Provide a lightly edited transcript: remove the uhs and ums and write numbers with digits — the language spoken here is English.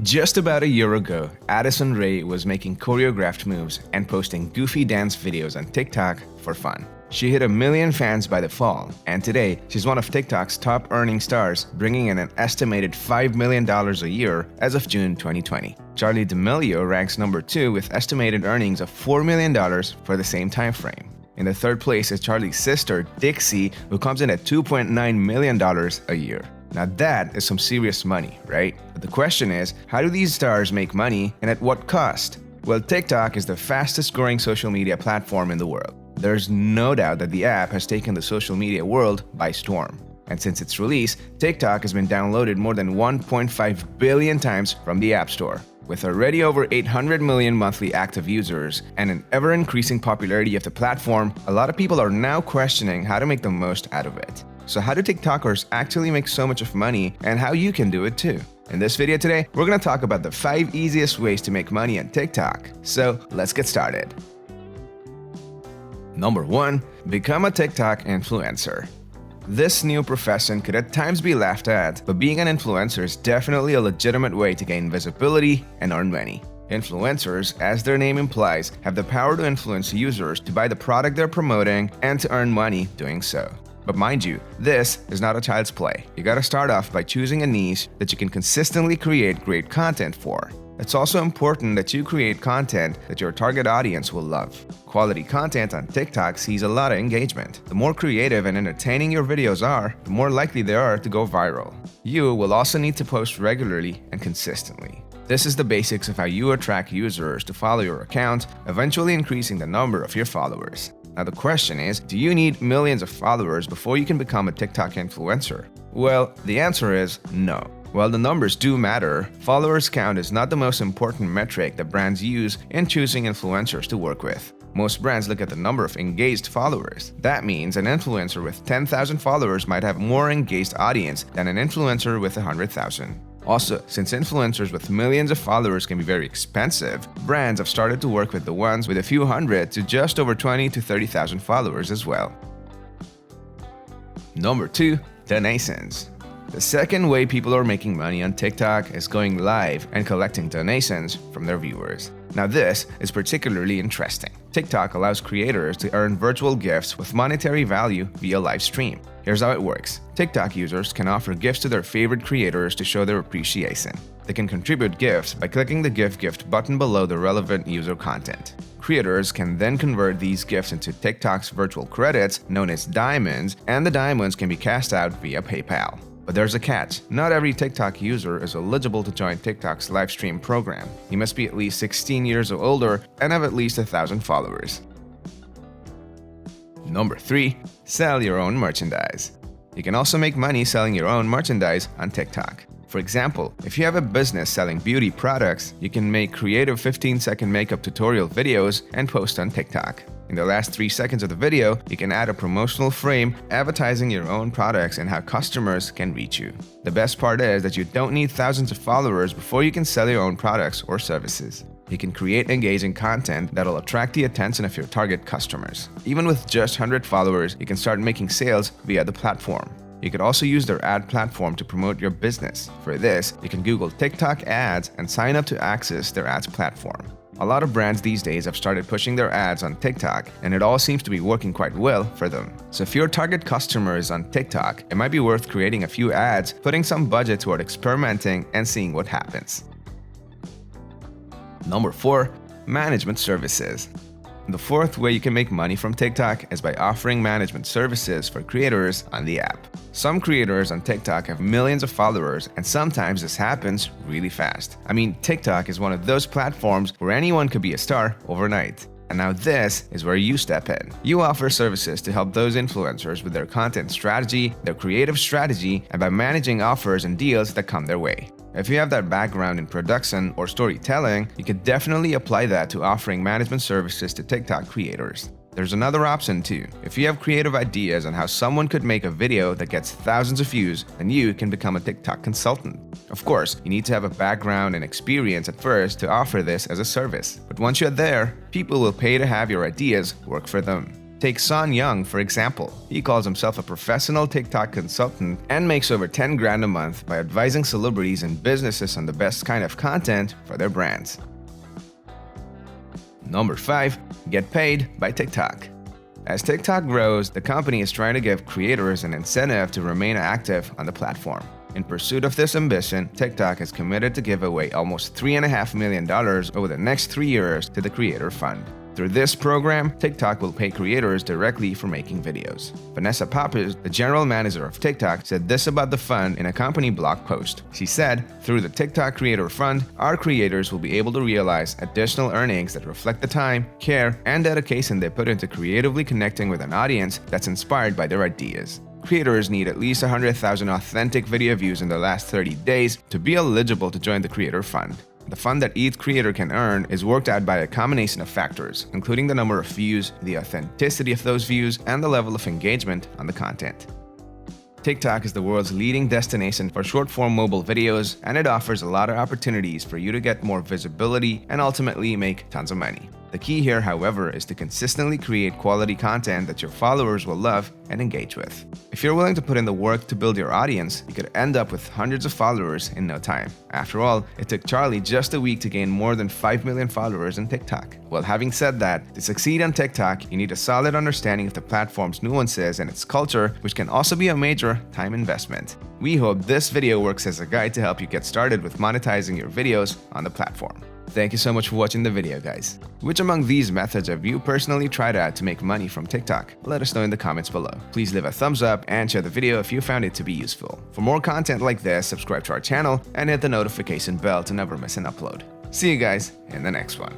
Just about a year ago, Addison Rae was making choreographed moves and posting goofy dance videos on TikTok for fun. She hit 1 million fans by the fall, and today she's one of TikTok's top earning stars, bringing in an estimated $5 million a year as of June 2020. Charli D'Amelio ranks number 2 with estimated earnings of $4 million for the same time frame. In the third place is Charli's sister, Dixie, who comes in at $2.9 million a year. Now that is some serious money, right? But the question is, how do these stars make money and at what cost? Well, TikTok is the fastest growing social media platform in the world. There's no doubt that the app has taken the social media world by storm. And since its release, TikTok has been downloaded more than 1.5 billion times from the App Store. With already over 800 million monthly active users and an ever-increasing popularity of the platform, a lot of people are now questioning how to make the most out of it. So how do TikTokers actually make so much of money and how you can do it too? In this video today, we're going to talk about the 5 easiest ways to make money on TikTok. So let's get started. Number 1. Become a TikTok influencer. This new profession could at times be laughed at, but being an influencer is definitely a legitimate way to gain visibility and earn money. Influencers, as their name implies, have the power to influence users to buy the product they're promoting and to earn money doing so. But mind you, this is not a child's play. You gotta start off by choosing a niche that you can consistently create great content for. It's also important that you create content that your target audience will love. Quality content on TikTok sees a lot of engagement. The more creative and entertaining your videos are, the more likely they are to go viral. You will also need to post regularly and consistently. This is the basics of how you attract users to follow your account, eventually increasing the number of your followers. Now the question is, do you need millions of followers before you can become a TikTok influencer? Well, the answer is no. While the numbers do matter, followers count is not the most important metric that brands use in choosing influencers to work with. Most brands look at the number of engaged followers. That means an influencer with 10,000 followers might have more engaged audience than an influencer with 100,000. Also, since influencers with millions of followers can be very expensive, brands have started to work with the ones with a few hundred to just over 20 to 30,000 followers as well. Number 2. Donations. The second way people are making money on TikTok is going live and collecting donations from their viewers. Now this is particularly interesting. TikTok allows creators to earn virtual gifts with monetary value via live stream. Here's how it works. TikTok users can offer gifts to their favorite creators to show their appreciation. They can contribute gifts by clicking the gift button below the relevant user content. Creators can then convert these gifts into TikTok's virtual credits known as diamonds, and the diamonds can be cashed out via PayPal. But there's a catch. Not every TikTok user is eligible to join TikTok's live stream program. You must be at least 16 years or older and have at least 1,000 followers. Number 3. Sell your own merchandise. You can also make money selling your own merchandise on TikTok. For example, if you have a business selling beauty products, you can make creative 15-second makeup tutorial videos and post on TikTok. In the last 3 seconds of the video, you can add a promotional frame advertising your own products and how customers can reach you. The best part is that you don't need thousands of followers before you can sell your own products or services. You can create engaging content that'll attract the attention of your target customers. Even with just 100 followers, you can start making sales via the platform. You could also use their ad platform to promote your business. For this, you can Google TikTok ads and sign up to access their ads platform. A lot of brands these days have started pushing their ads on TikTok, and it all seems to be working quite well for them. So if your target customer is on TikTok, it might be worth creating a few ads, putting some budget toward experimenting and seeing what happens. Number 4. Management services. The fourth way you can make money from TikTok is by offering management services for creators on the app. Some creators on TikTok have millions of followers, and sometimes this happens really fast. I mean, TikTok is one of those platforms where anyone could be a star overnight. And now this is where you step in. You offer services to help those influencers with their content strategy, their creative strategy, and by managing offers and deals that come their way. If you have that background in production or storytelling, you could definitely apply that to offering management services to TikTok creators. There's another option too. If you have creative ideas on how someone could make a video that gets thousands of views, then you can become a TikTok consultant. Of course, you need to have a background and experience at first to offer this as a service. But once you're there, people will pay to have your ideas work for them. Take Son Young, for example. He calls himself a professional TikTok consultant and makes over 10 grand a month by advising celebrities and businesses on the best kind of content for their brands. Number 5. Get paid by TikTok. As TikTok grows, the company is trying to give creators an incentive to remain active on the platform. In pursuit of this ambition, TikTok is committed to give away almost $3.5 million over the next 3 years to the Creator Fund. Through this program, TikTok will pay creators directly for making videos. Vanessa Pappas, the general manager of TikTok, said this about the fund in a company blog post. She said, "Through the TikTok Creator Fund, our creators will be able to realize additional earnings that reflect the time, care, and dedication they put into creatively connecting with an audience that's inspired by their ideas." Creators need at least 100,000 authentic video views in the last 30 days to be eligible to join the Creator Fund. The fund that each creator can earn is worked out by a combination of factors, including the number of views, the authenticity of those views, and the level of engagement on the content. TikTok is the world's leading destination for short-form mobile videos, and it offers a lot of opportunities for you to get more visibility and ultimately make tons of money. The key here, however, is to consistently create quality content that your followers will love and engage with. If you're willing to put in the work to build your audience, you could end up with hundreds of followers in no time. After all, it took Charlie just a week to gain more than 5 million followers on TikTok. Well, having said that, to succeed on TikTok, you need a solid understanding of the platform's nuances and its culture, which can also be a major time investment. We hope this video works as a guide to help you get started with monetizing your videos on the platform. Thank you so much for watching the video, guys. Which among these methods have you personally tried out to make money from TikTok? Let us know in the comments below. Please leave a thumbs up and share the video if you found it to be useful. For more content like this, subscribe to our channel and hit the notification bell to never miss an upload. See you guys in the next one.